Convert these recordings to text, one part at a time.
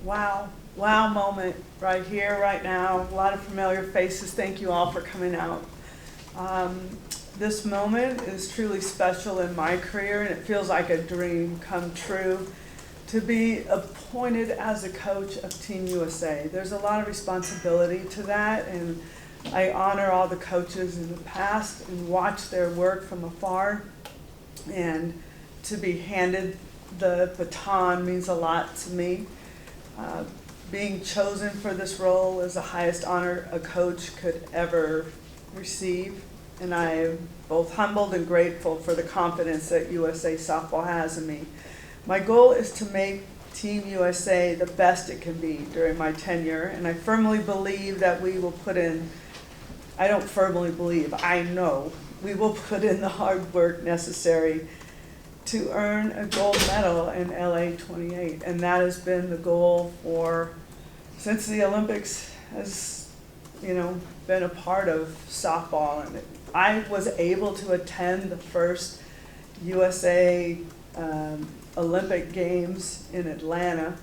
Wow. Wow moment right here, right now. A lot of familiar faces. Thank you all for coming out. This moment is truly special in my career, and it feels like a dream come true to be appointed as a coach of Team USA. There's a lot of responsibility to that, and I honor all the coaches in the past and watch their work from afar. And to be handed the baton means a lot to me. Being chosen for this role is the highest honor a coach could ever receive, and I am both humbled and grateful for the confidence that USA Softball has in me. My goal is to make Team USA the best it can be during my tenure, and I firmly believe that we will put in, I don't firmly believe, I know we will put in the hard work necessary to earn a gold medal in LA 28, and that has been the goal since the Olympics has, been a part of softball. And I was able to attend the first USA Olympic Games in Atlanta,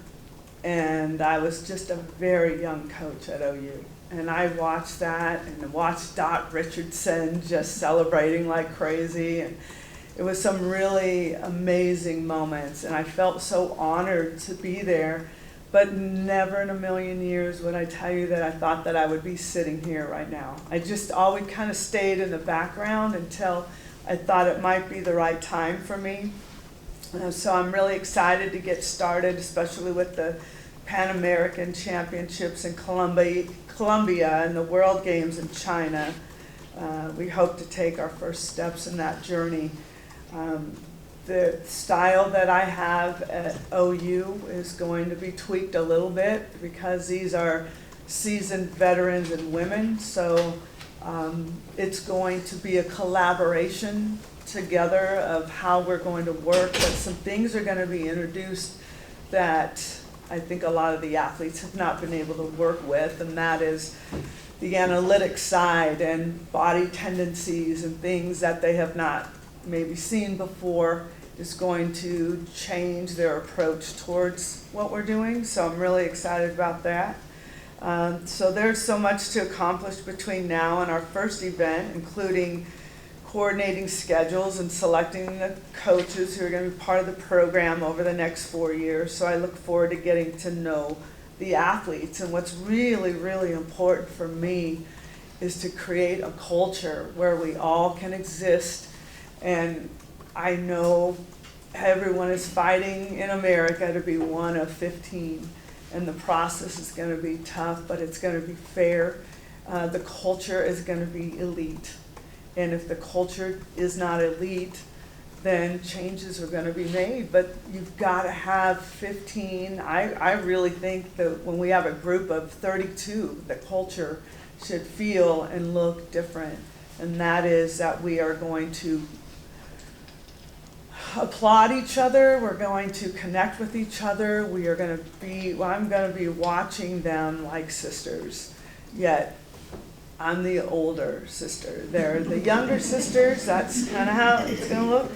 and I was just a very young coach at OU. And I watched that and watched Dot Richardson just celebrating like crazy, and it was some really amazing moments, and I felt so honored to be there. But never in a million years would I tell you that I thought that I would be sitting here right now. I just always kind of stayed in the background until I thought it might be the right time for me. So I'm really excited to get started, especially with the Pan American Championships in Colombia and the World Games in China. We hope to take our first steps in that journey. The style that I have at OU is going to be tweaked a little bit because these are seasoned veterans and women. So it's going to be a collaboration together of how we're going to work, but some things are going to be introduced that I think a lot of the athletes have not been able to work with, and that is the analytic side and body tendencies and things that they have not maybe seen before is going to change their approach towards what we're doing. So I'm really excited about that. So there's so much to accomplish between now and our first event, including coordinating schedules and selecting the coaches who are going to be part of the program over the next 4 years. So I look forward to getting to know the athletes. And what's really, really important for me is to create a culture where we all can exist. And I know everyone is fighting in America to be one of 15, and the process is going to be tough, but it's going to be fair. The culture is going to be elite. And if the culture is not elite, then changes are going to be made. But you've got to have 15. I really think that when we have a group of 32, the culture should feel and look different. And that is that we are going to applaud each other. We're going to connect with each other. We are going to be, I'm going to be watching them like sisters. Yet I'm the older sister. They're the younger sisters. That's kind of how it's going to look.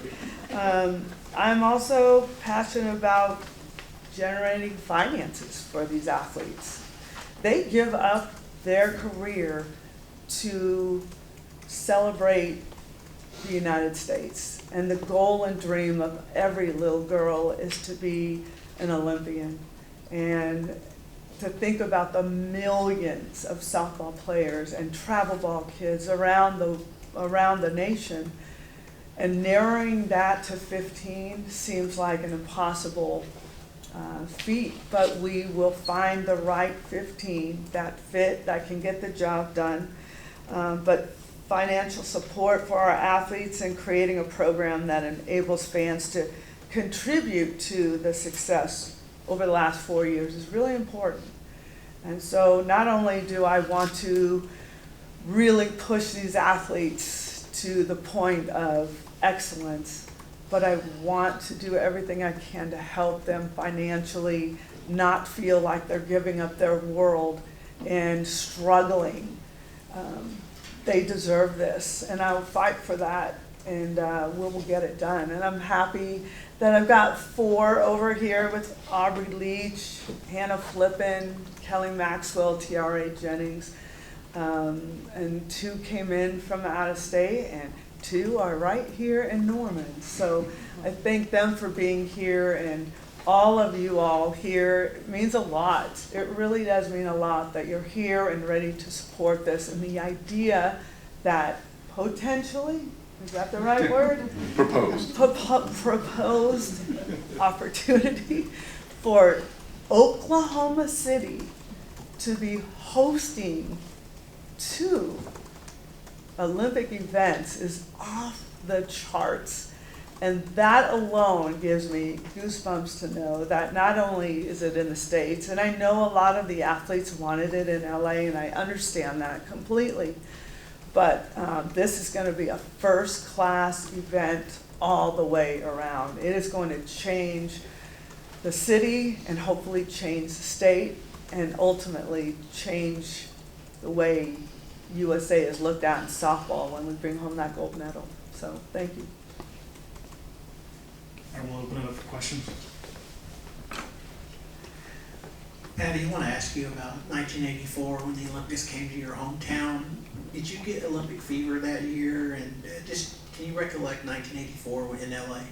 I'm also passionate about generating finances for these athletes. They give up their career to celebrate the United States. And the goal and dream of every little girl is to be an Olympian. And to think about the millions of softball players and travel ball kids around the nation, and narrowing that to 15 seems like an impossible feat, but we will find the right 15 that fit, that can get the job done. But financial support for our athletes and creating a program that enables fans to contribute to the success over the last 4 years is really important. And so not only do I want to really push these athletes to the point of excellence, but I want to do everything I can to help them financially not feel like they're giving up their world and struggling. They deserve this, and I will fight for that. and we'll get it done. And I'm happy that I've got 4 over here with Aubrey Leach, Hannah Flippin, Kelly Maxwell, Tiara Jennings, and 2 came in from out of state, and 2 are right here in Norman. So I thank them for being here, and all of you all here. It means a lot. It really does mean a lot that you're here and ready to support this, and the idea that potentially, is that the right word? Proposed. Proposed opportunity for Oklahoma City to be hosting 2 Olympic events is off the charts. And that alone gives me goosebumps to know that not only is it in the States, and I know a lot of the athletes wanted it in LA, and I understand that completely, but this is going to be a first-class event all the way around. It is going to change the city and hopefully change the state and ultimately change the way USA is looked at in softball when we bring home that gold medal. So thank you. I will open it up for questions. Patty, I want to ask you about 1984 when the Olympics came to your hometown. Did you get Olympic fever that year? And just can you recollect 1984 in LA?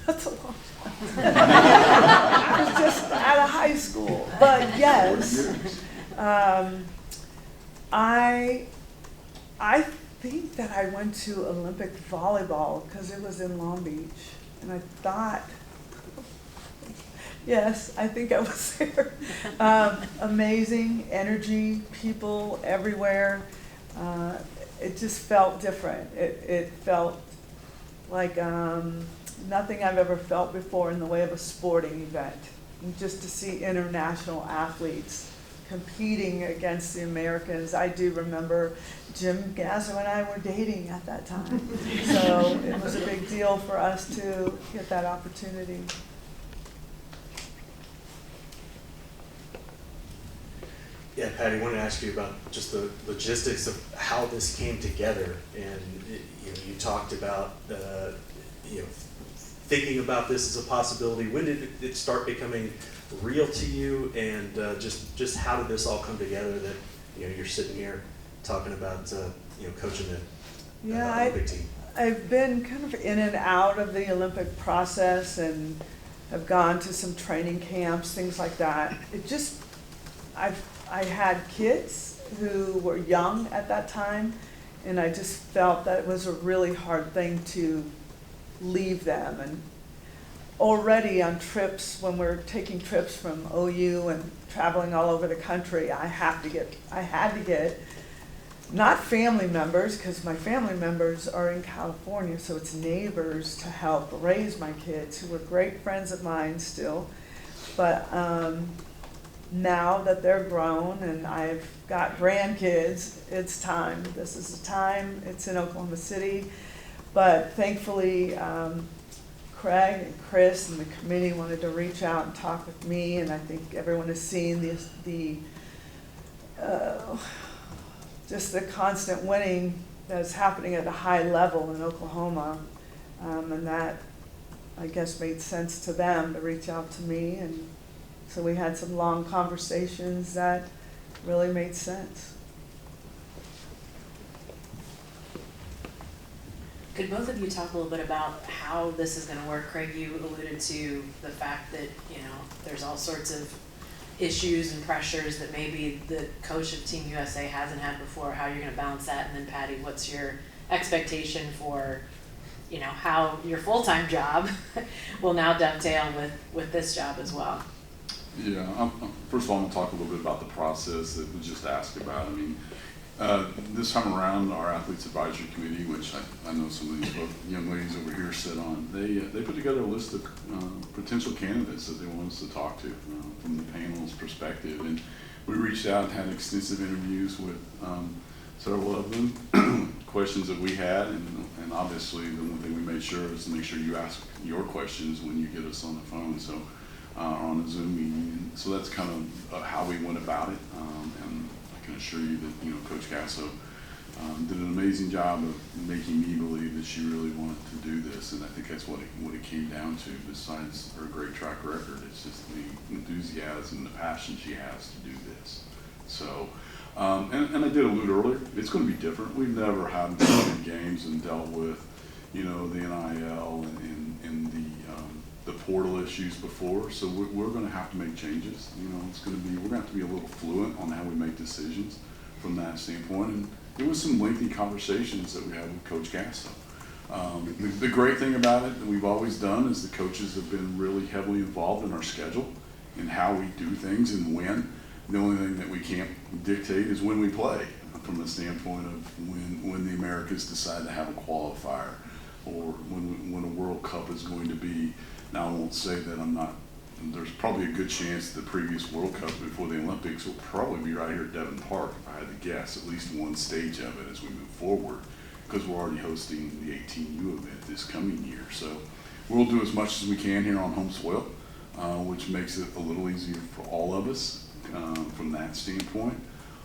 That's a long time. I was just out of high school, but yes, I think that I went to Olympic volleyball because it was in Long Beach, and I thought, yes, I think I was there. Amazing energy, people everywhere. It just felt different. It felt like nothing I've ever felt before in the way of a sporting event. And just to see international athletes competing against the Americans. I do remember Jim Gasso and I were dating at that time. So it was a big deal for us to get that opportunity. Yeah, Patty, I wanted to ask you about just the logistics of how this came together. And you talked about thinking about this as a possibility. When did it start becoming real to you? And just how did this all come together that you're sitting here talking about coaching the Olympic team? I've been kind of in and out of the Olympic process and have gone to some training camps, things like that. I had kids who were young at that time, and I just felt that it was a really hard thing to leave them. And already on trips, when we're taking trips from OU and traveling all over the country, I had to get not family members, because my family members are in California, so it's neighbors to help raise my kids, who were great friends of mine still. But now that they're grown and I've got grandkids, it's time. This is the time. It's in Oklahoma City. But thankfully, Craig and Chris and the committee wanted to reach out and talk with me, and I think everyone has seen just the constant winning that's happening at a high level in Oklahoma, and that, I guess, made sense to them to reach out to me, and so we had some long conversations that really made sense. Could both of you talk a little bit about how this is going to work? Craig, you alluded to the fact that, there's all sorts of issues and pressures that maybe the coach of Team USA hasn't had before, how you're going to balance that. And then Patty, what's your expectation for, how your full-time job will now dovetail with this job as well? Yeah, first of all, I'm going to talk a little bit about the process that was just asked about. I mean, this time around, our Athletes Advisory Committee, which I know some of these both young ladies over here sit on, they put together a list of potential candidates that they want us to talk to from the panel's perspective. And we reached out and had extensive interviews with several of them, questions that we had, and obviously the one thing we made sure is to make sure you ask your questions when you get us on the phone. So. On a Zoom meeting. So that's kind of how we went about it. And like I can assure you that, you know, Coach Gasso did an amazing job of making me believe that she really wanted to do this, and I think that's what it came down to. Besides her great track record, it's just the enthusiasm and the passion she has to do this. So, and I did allude earlier, it's going to be different. We've never had big games and dealt with, you know, the NIL and the portal issues before. So we're going to have to make changes. You know, we're going to have to be a little fluent on how we make decisions from that standpoint. And there was some lengthy conversations that we had with Coach Gasso. The great thing about it that we've always done is the coaches have been really heavily involved in our schedule and how we do things and when. The only thing that we can't dictate is when we play, from the standpoint of when the Americas decide to have a qualifier, or when a World Cup is going to be. Now, I won't say that there's probably a good chance the previous World Cup before the Olympics will probably be right here at Devon Park, if I had to guess, at least one stage of it as we move forward, because we're already hosting the 18U event this coming year. So we'll do as much as we can here on home soil, which makes it a little easier for all of us from that standpoint.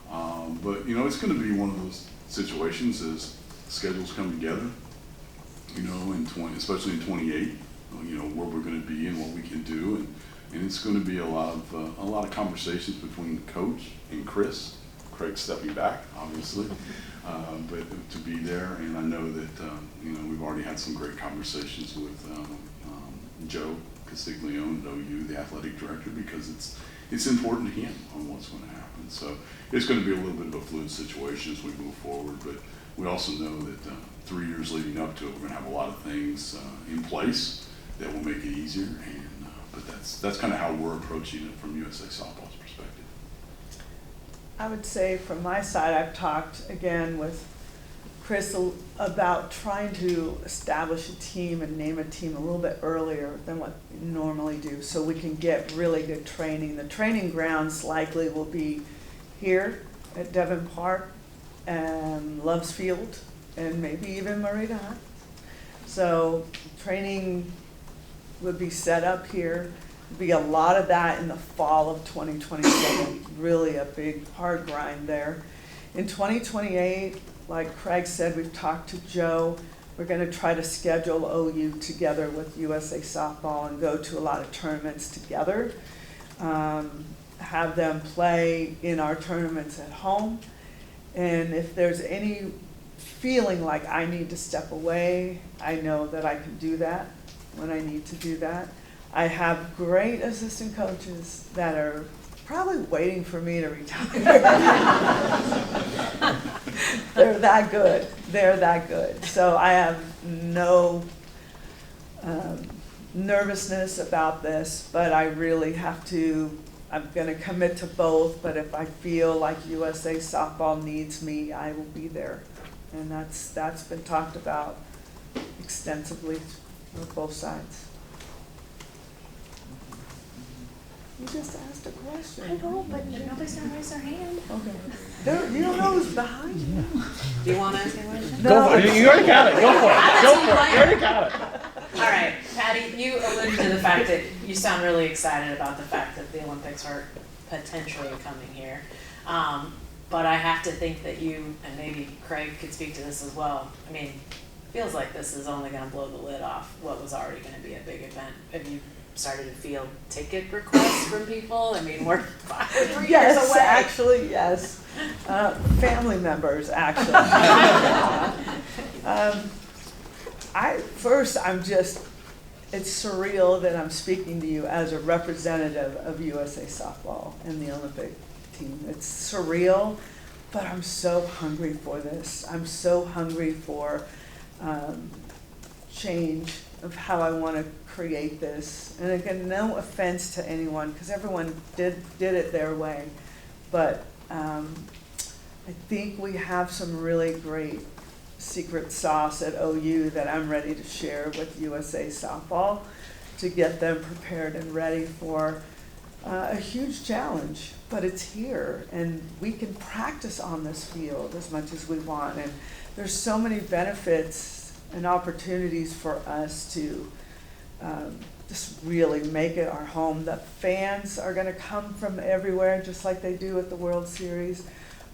But, you know, it's going to be one of those situations as schedules come together, you know, especially in 28, you know, where we're going to be and what we can do, and it's going to be a lot of conversations between the coach and Chris. Craig stepping back, obviously, but to be there, and I know that you know, we've already had some great conversations with Joe Castiglione at OU, the athletic director, because it's important to him on what's going to happen. So it's going to be a little bit of a fluid situation as we move forward, but we also know that 3 years leading up to it, we're going to have a lot of things in place that will make it easier, and but that's kind of how we're approaching it from USA Softball's perspective. I would say from my side, I've talked again with Chris about trying to establish a team and name a team a little bit earlier than what we normally do, so we can get really good training. The training grounds likely will be here at Devon Park and Loves Field and maybe even Marina Hut. So training would be set up here. There'd be a lot of that in the fall of 2027, really a big hard grind there. In 2028, like Craig said, we've talked to Joe. We're going to try to schedule OU together with USA Softball and go to a lot of tournaments together. Have them play in our tournaments at home. And if there's any feeling like I need to step away, I know that I can do that when I need to do that. I have great assistant coaches that are probably waiting for me to retire. They're that good. They're that good. So I have no nervousness about this, but I really have to, I'm going to commit to both, but if I feel like USA Softball needs me, I will be there. And that's been talked about extensively with both sides. You just asked a question. I know, but nobody's gonna raise their hand. Okay. You don't know who's behind you. Do you wanna ask a question? No. Go for it. You already got it. Go for it. Go for it. You already got it. All right, Patty, you alluded to the fact that you sound really excited about the fact that the Olympics are potentially coming here. But I have to think that you, and maybe Craig could speak to this as well, I mean, feels like this is only gonna blow the lid off what was already gonna be a big event. Have you started to field ticket requests from people? I mean, we're 3 years Yes, away. actually, yes. Family members, actually. It's surreal that I'm speaking to you as a representative of USA Softball and the Olympic team. It's surreal, but I'm so hungry for this. I'm so hungry for change of how I want to create this. And again, no offense to anyone, because everyone did it their way. But I think we have some really great secret sauce at OU that I'm ready to share with USA Softball to get them prepared and ready for a huge challenge. But it's here, and we can practice on this field as much as we want. And there's so many benefits and opportunities for us to just really make it our home. The fans are going to come from everywhere, just like they do at the World Series.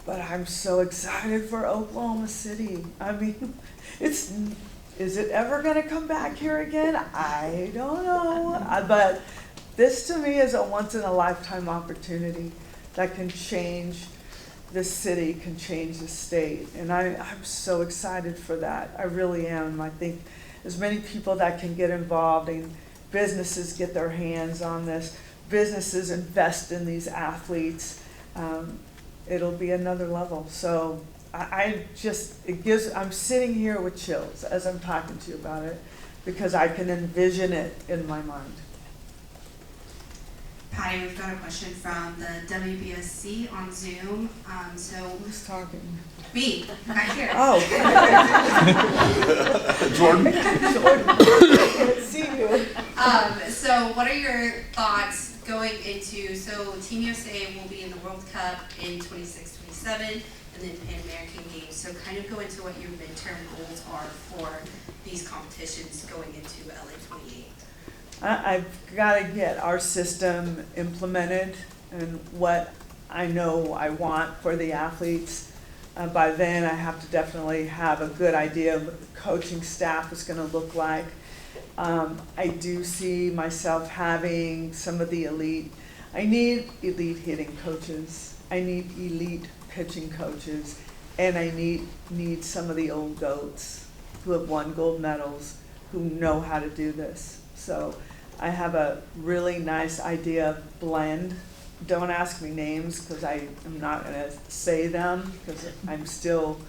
but I'm so excited for Oklahoma City. I mean, is it ever gonna come back here again? I don't know. But this to me is a once in a lifetime opportunity that can change the city, can change the state. And I'm so excited for that. I really am. I think as many people that can get involved and businesses get their hands on this, businesses invest in these athletes, it'll be another level. So I'm sitting here with chills as I'm talking to you about it because I can envision it in my mind. Patty, we've got a question from the WBSC on Zoom. Who's talking? Me, right here. Oh. Jordan? Jordan, I can't see you. So what are your thoughts going into, so Team USA will be in the World Cup in 26, 27, and then Pan American Games. So kind of go into what your midterm goals are for these competitions going into LA 28. I've got to get our system implemented and what I know I want for the athletes. By then, I have to definitely have a good idea of what the coaching staff is going to look like. I do see myself having some of the elite. I need elite hitting coaches. I need elite pitching coaches. And I need some of the old goats who have won gold medals, who know how to do this. So I have a really nice idea of blend. Don't ask me names because I am not going to say them because I'm still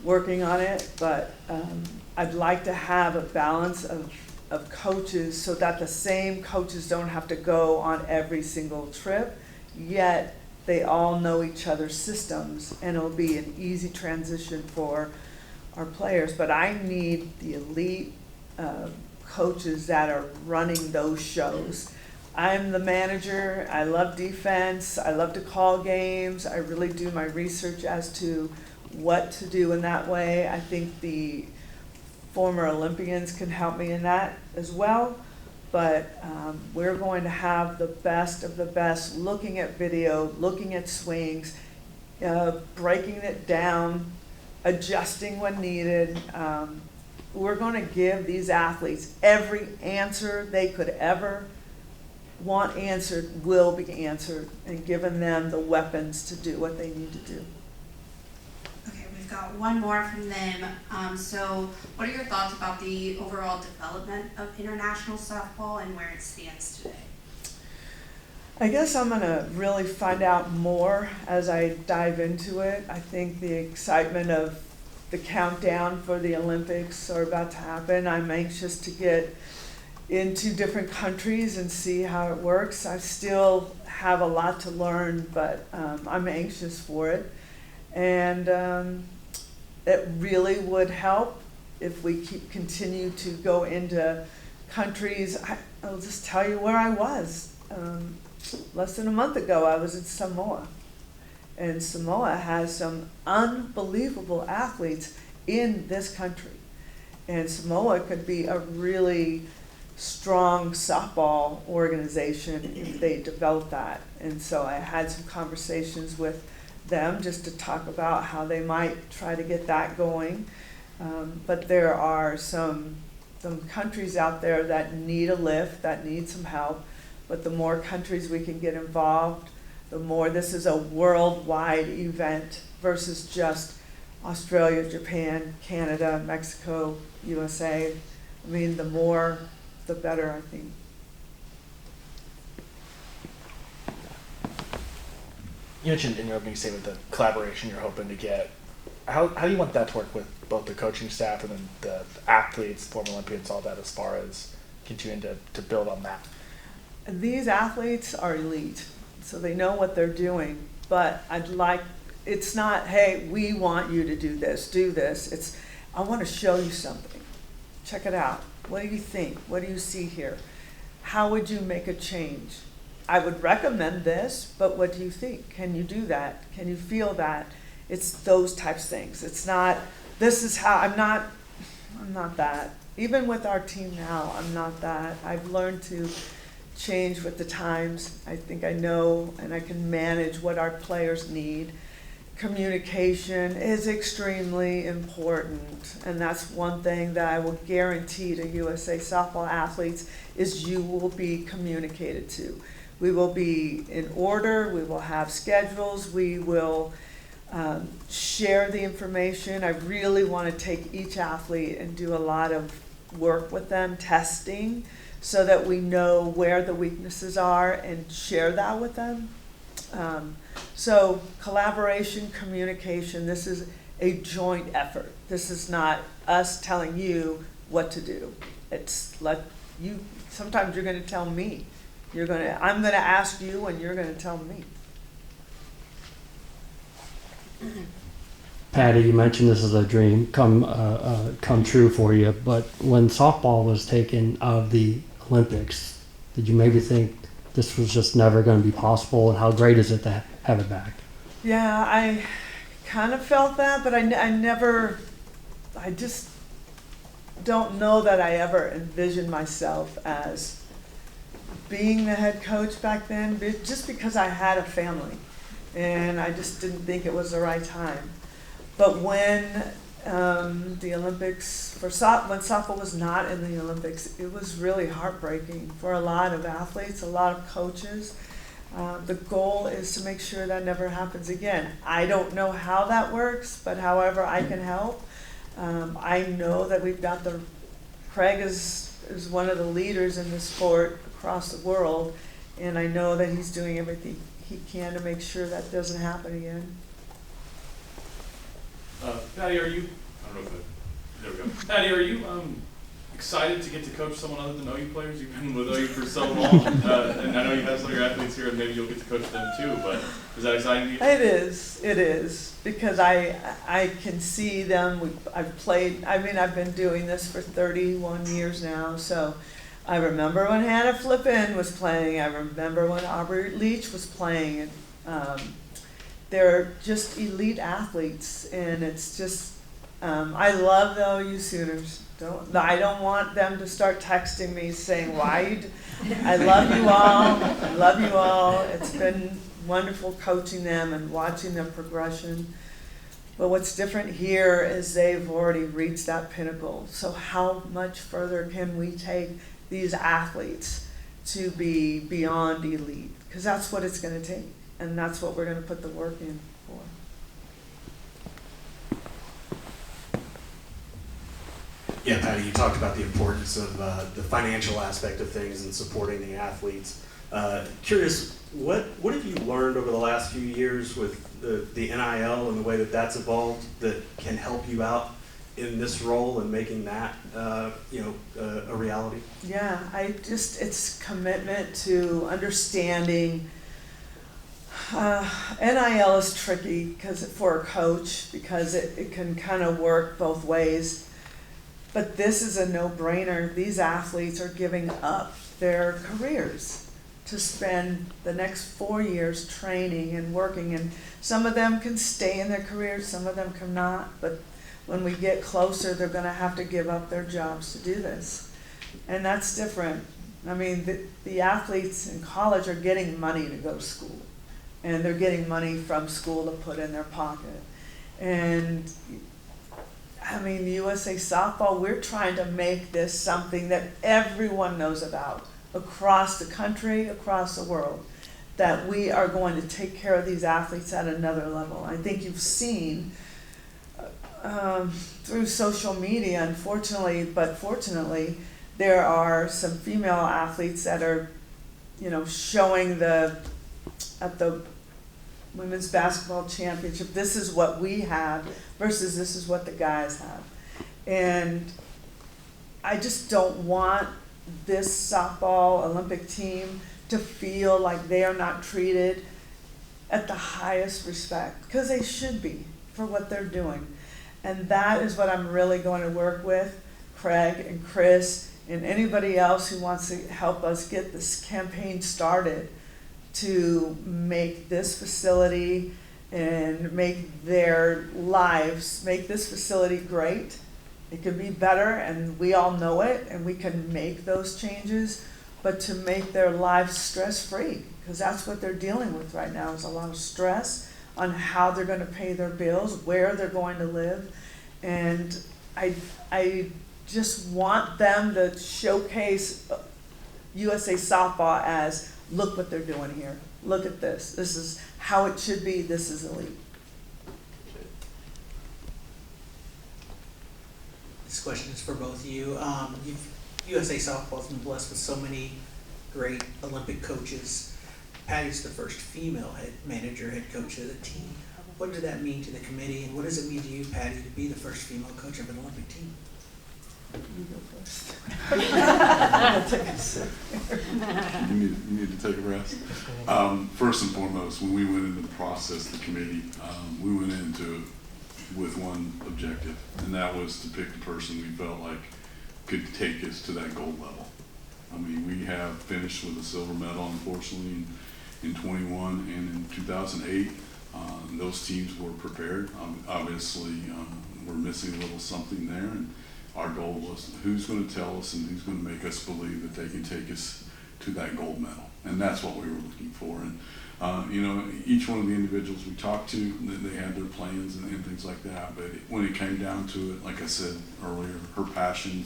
working on it. But I'd like to have a balance of coaches so that the same coaches don't have to go on every single trip, yet they all know each other's systems and it'll be an easy transition for our players. But I need the elite coaches that are running those shows. I'm the manager. I love defense. I love to call games. I really do my research as to what to do in that way. I think the former Olympians can help me in that as well. But we're going to have the best of the best looking at video, looking at swings, breaking it down, adjusting when needed. We're going to give these athletes every answer they could ever want answered will be answered, and giving them the weapons to do what they need to do. Okay, we've got one more from them. So what are your thoughts about the overall development of international softball and where it stands today? I guess I'm going to really find out more as I dive into it. I think the excitement of the countdown for the Olympics are about to happen. I'm anxious to get into different countries and see how it works. I still have a lot to learn, but I'm anxious for it. And it really would help if we continue to go into countries. I'll just tell you where I was. Less than a month ago, I was in Samoa. And Samoa has some unbelievable athletes in this country. And Samoa could be a really strong softball organization if they develop that. And so I had some conversations with them just to talk about how they might try to get that going. But there are some countries out there that need a lift, that need some help. But the more countries we can get involved, the more this is a worldwide event versus just Australia, Japan, Canada, Mexico, USA. I mean, the more, the better, I think. You mentioned in your opening statement the collaboration you're hoping to get. How do you want that to work with both the coaching staff and then the athletes, former Olympians, all that, as far as continuing to build on that? These athletes are elite, so they know what they're doing, but it's not, hey, we want you to do this, it's, I want to show you something. Check it out. What do you think? What do you see here? How would you make a change? I would recommend this, but what do you think? Can you do that? Can you feel that? It's those types of things. It's not, this is how, I'm not that. Even with our team now, I'm not that. I've learned to change with the times. I think I know and I can manage what our players need. communication is extremely important, and that's one thing that I will guarantee to USA softball athletes is you will be communicated to. We will be in order, we will have schedules, we will share the information. I really want to take each athlete and do a lot of work with them, testing, so that we know where the weaknesses are and share that with them. So collaboration, communication, this is a joint effort. This is not us telling you what to do. It's sometimes you're gonna tell me. I'm gonna ask you and you're gonna tell me. Patty, you mentioned this is a dream come true for you, but when softball was taken out of the Olympics, did you maybe think this was just never going to be possible, and how great is it to have it back? Yeah, I kind of felt that, but I just don't know that I ever envisioned myself as being the head coach back then, just because I had a family, and I just didn't think it was the right time. But when the Olympics, when softball was not in the Olympics, it was really heartbreaking for a lot of athletes, a lot of coaches. The goal is to make sure that never happens again. I don't know how that works, but however I can help. I know that we've got Craig is one of the leaders in the sport across the world, and I know that he's doing everything he can to make sure that doesn't happen again. Patty, I don't know if there we go. Patty, are you excited to get to coach someone other than OU players? You've been with OU for so long, and I know you have some of your athletes here, and maybe you'll get to coach them too, but is that exciting to you? It is, because I can see them. I've been doing this for 31 years now, so I remember when Hannah Flippin was playing, I remember when Aubrey Leach was playing, and they're just elite athletes, and it's just, I love the OU Sooners. I don't want them to start texting me saying, I love you all, I love you all. It's been wonderful coaching them and watching their progression. But what's different here is they've already reached that pinnacle. So how much further can we take these athletes to be beyond elite? Because that's what it's going to take. And that's what we're going to put the work in for. Yeah, Patty, you talked about the importance of the financial aspect of things and supporting the athletes. Curious, what have you learned over the last few years with the NIL and the way that that's evolved that can help you out in this role and making that a reality? Yeah, it's commitment to understanding. NIL is tricky for a coach because it can kind of work both ways. But this is a no-brainer. These athletes are giving up their careers to spend the next 4 years training and working. And some of them can stay in their careers, some of them cannot. But when we get closer, they're going to have to give up their jobs to do this. And that's different. I mean, the athletes in college are getting money to go to school. And they're getting money from school to put in their pocket. And I mean, USA Softball, we're trying to make this something that everyone knows about across the country, across the world, that we are going to take care of these athletes at another level. I think you've seen through social media, unfortunately, but fortunately, there are some female athletes that are, showing at the Women's Basketball Championship, this is what we have versus this is what the guys have. And I just don't want this softball Olympic team to feel like they are not treated at the highest respect, because they should be for what they're doing. And that is what I'm really going to work with Craig and Chris and anybody else who wants to help us get this campaign started, to make this facility and make their lives, make this facility great. It could be better, and we all know it, and we can make those changes, but to make their lives stress-free, because that's what they're dealing with right now, is a lot of stress, on how they're gonna pay their bills, where they're going to live. And I just want them to showcase USA softball as, look what they're doing here. Look at this. This is how it should be. This is elite. This question is for both of you. USA softball's been blessed with so many great Olympic coaches. Patty's the first female head coach of the team. What did that mean to the committee, and what does it mean to you, Patty, to be the first female coach of an Olympic team? You go first. You need to take a rest. First and foremost, when we went into the process, the committee, we went into it with one objective, and that was to pick the person we felt like could take us to that gold level. I mean, we have finished with a silver medal, unfortunately, in 21 and in 2008. Those teams were prepared. Obviously, we're missing a little something there, and our goal was who's going to tell us and who's going to make us believe that they can take us to that gold medal, and that's what we were looking for. And you know, each one of the individuals we talked to, they had their plans and things like that. But when it came down to it, like I said earlier, her passion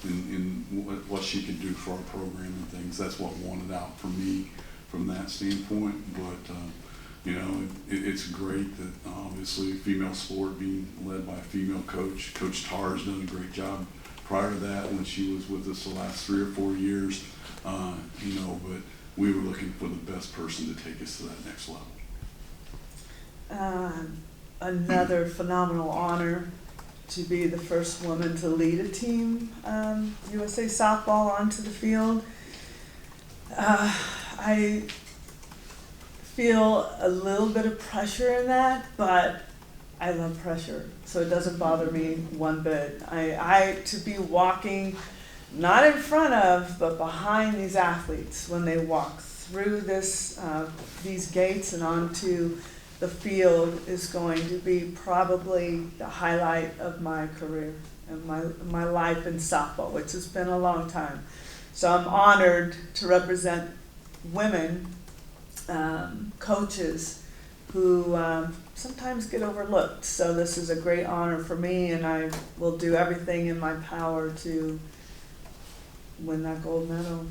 in what she could do for our program and things, that's what won it out for me from that standpoint. But you know, it's great that obviously female sport being led by a female coach. Coach Tarr's done a great job prior to that when she was with us the last 3 or 4 years. You know, but we were looking for the best person to take us to that next level. Another phenomenal honor to be the first woman to lead a team, USA softball, onto the field. I feel a little bit of pressure in that, but I love pressure, so it doesn't bother me one bit. I to be walking, not in front of, but behind these athletes when they walk through these gates and onto the field is going to be probably the highlight of my career and my life in softball, which has been a long time. So I'm honored to represent women coaches who sometimes get overlooked. So this is a great honor for me, and I will do everything in my power to win that gold medal.